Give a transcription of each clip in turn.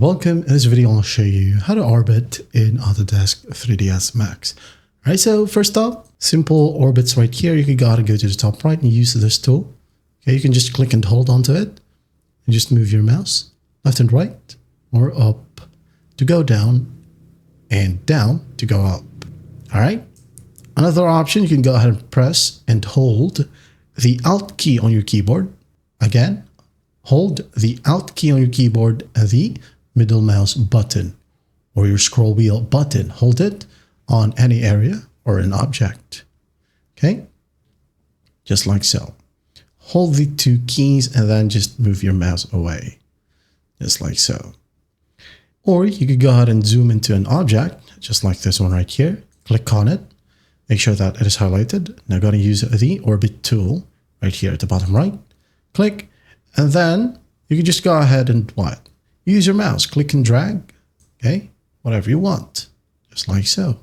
Welcome. In this video, I'll show you how to orbit in Autodesk 3ds Max. All right, so first up, simple orbits right here. You can go to the top right and use this tool. Okay, you can just click and hold onto it and just move your mouse left and right or up to go down and down to go up. All right. Another option, you can go ahead and press and hold the Alt key on your keyboard. Again, hold the Alt key on your keyboard, the middle mouse button or your scroll wheel button. Hold it on any area or an object. Okay, just like so. Hold the two keys and then just move your mouse away, just like so. Or you could go ahead and zoom into an object, just like this one right here. Click on it. Make sure that it is highlighted. Now going to use the orbit tool right here at the bottom right. Click, and then you can just go ahead and what? Use your mouse, click and drag, okay? Whatever you want, just like so.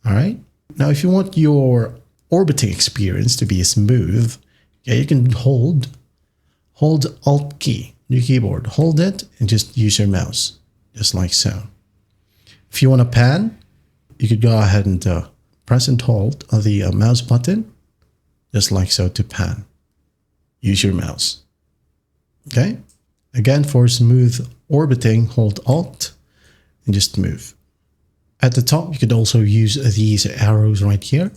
All right. Now, if you want your orbiting experience to be smooth, okay, you can hold Alt key on your keyboard, hold it and just use your mouse, just like so. If you want to pan, you could go ahead and press and hold the mouse button, just like so to pan. Use your mouse. Okay. Again, for smooth orbiting, hold Alt and just move. At the top, you could also use these arrows right here.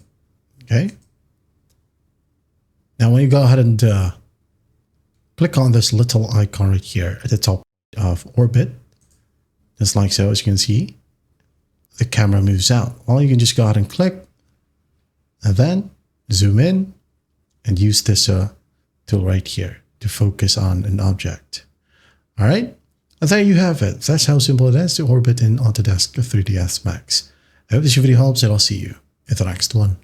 Okay. Now, when you go ahead and click on this little icon right here at the top of orbit, just like so, as you can see, the camera moves out. Well, you can just go ahead and click and then zoom in and use this tool right here to focus on an object. All right, and there you have it. That's how simple it is to orbit in Autodesk 3ds Max. I hope this video helps, and I'll see you in the next one.